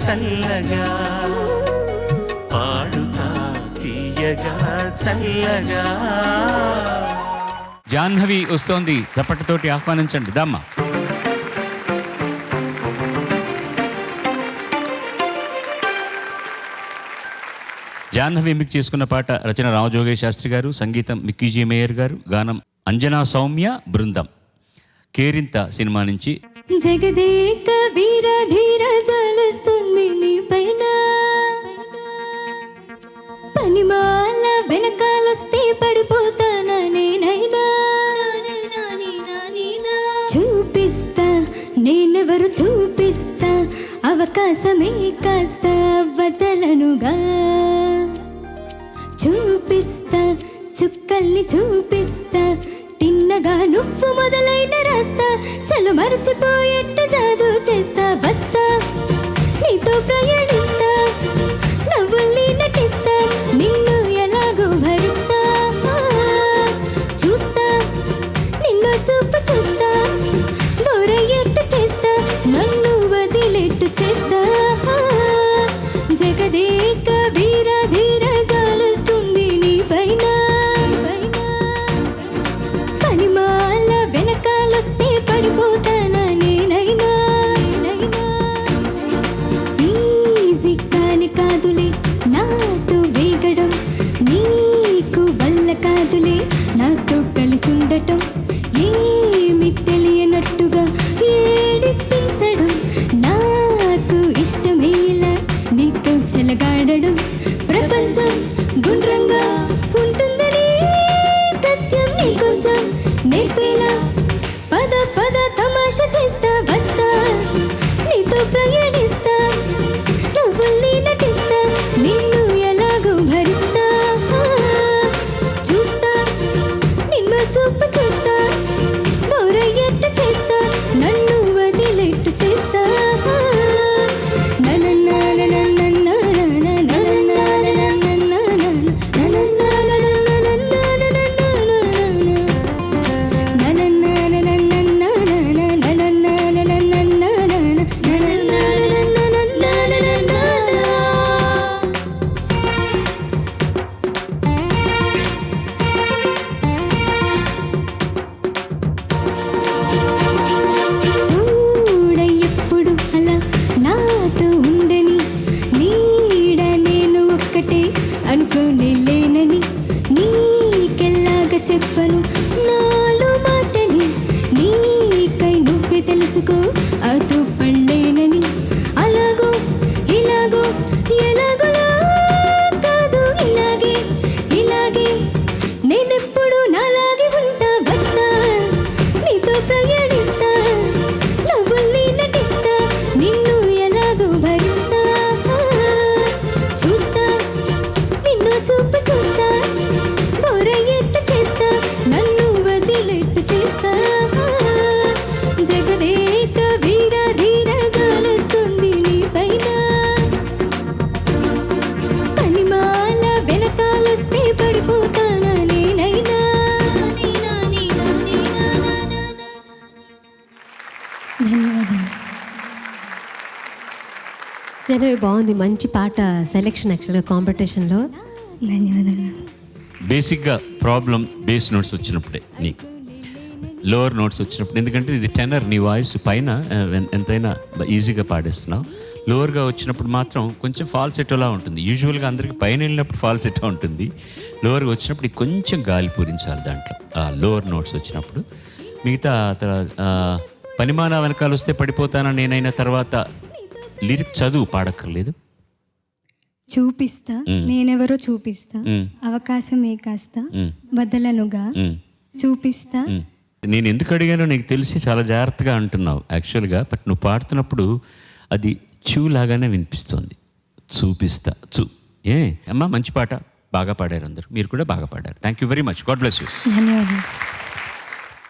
చల్లగా పాడుతా తీయగా చల్లగా. జాహ్నవి వస్తోంది, చప్పటితోటి ఆహ్వానించండి. దమ్మ జాహ్నవి ఎంపిక చేసుకున్న పాట రచన రామజోగయ్య శాస్త్రి గారు, సంగీతం మిక్కీజీ మేయర్ గారు, గానం అంజనా సౌమ్య బృందం. కేరింత సినిమా నుంచి. జగదేక వీర ధీర జలుస్తుంది నీ పైన, పనిమాల వెనకాలొస్తే పడిపోతానా నేనైనా, చూపిస్తా నేనెవరు చూపిస్తా, అవకాశమే కాస్త వదలనుగా, చూపిస్తా చుక్కల్ని చూపిస్తా, తిన్నగా నువ్వు మొదలైన రాస్తా, చలు మరచిపోయేట్టు జాదు చేస్తా, బస్తా నీతో ప్రయాణిస్తా, నవ్వుల్ని నటిస్తా, నిన్ను ఎలాగో భరిస్తా, చూస్తా నిన్ను చూపు చూస్తా, బోరయ్యేట్టు చేస్తా, నన్ను వదిలేట్టు చేస్తా, జగదేక వీర ధీర జాలుస్తుంది నీ పైన, పనిమాల వెనకాలొస్తే పడిపోతానా నేనైనా, ఈజీ కాని కాదులే నాతో వేగడం, నీకు వల్ల కాదులే నాతో కలిసి ఉండటం, ఏమి తెలియనట్టుగా ఏడిపించడం, నాకు ఇష్టమేలా నీతో చెలగాడడం, ప్రపంచం గుండ్రంగా ఉంటుందని సత్యం నీ కొంచెం నేర్పేలా, పద పద తమాషా చేస్తా, వస్తా నీతో ప్రయాణిస్తా, నువ్వుల్ని నటిస్తా, నిన్ను ఎలాగో భరిస్తా, చూస్తా నిన్ను చూపు చూస్తా, బోరయ్యేట్టు చేస్తా, నన్ను వదిలేట్టు చేస్తా, చెప్పను నాలో మాటని, నీకై నువ్వే తెలుసుకో అటు పడలేనని, అలాగో ఇలాగో ఎలాగోలా కాదు, ఇలాగే ఇలాగే నేనెప్పుడు నాలాగే ఉంటా, వస్తా నీతో ప్రయాణిస్తా, నవ్వుల్ని నటిస్తా, నిన్ను ఎలాగో భరిస్తా, చూస్తా నిన్ను చూపు చూస్తా, బోరయ్యేట్టు చేస్తా, నన్ను వదిలేట్టు చేస్తా, జగదేక వీర ధీర జాలుస్తుంది నీ పైన, పనిమాల వెనకాలొస్తే పడిపోతానా నేనైనా. ధన్యవాదాలు. జనవే బాగుంది, మంచి పాట సెలెక్షన్ యాక్చువల్గా కాంపిటీషన్లో. ధన్యవాదాలు. బేసిక్గా ప్రాబ్లం బేస్ నోట్స్ వచ్చినప్పుడే, నీకు లోవర్ నోట్స్ వచ్చినప్పుడు, ఎందుకంటే ఇది టెనర్, నీ వాయిస్ పైన ఎంతైనా ఈజీగా పాడేస్తున్నావు, లోవర్గా వచ్చినప్పుడు మాత్రం కొంచెం ఫాల్సెటోలా ఉంటుంది. యూజువల్గా అందరికీ పైన వెళ్ళినప్పుడు ఫాల్సెటో ఉంటుంది, లోవర్గా వచ్చినప్పుడు కొంచెం గాలి పూరించాలి దాంట్లో, ఆ లోవర్ నోట్స్ వచ్చినప్పుడు. మిగతా పనిమాన వెనకాల వస్తే పడిపోతానా నేనైనా తర్వాత లిరిక్ చదువు, పాడక్కర్లేదు. చూపిస్తా నేనెవరో చూపిస్తా, అవకాశమే కాస్త వదలనుగా, చూపిస్తా. నేను ఎందుకు అడిగానో నీకు తెలిసి చాలా జాగ్రత్తగా అంటున్నావు యాక్చువల్గా, బట్ నువ్వు పాడుతున్నప్పుడు అది చూ లాగానే వినిపిస్తుంది. చూపిస్తా చూ. అమ్మా మంచి పాట, బాగా పాడారు అందరూ, మీరు కూడా బాగా పాడారు. Thank you very much. God bless you. ధన్యవాదాలు.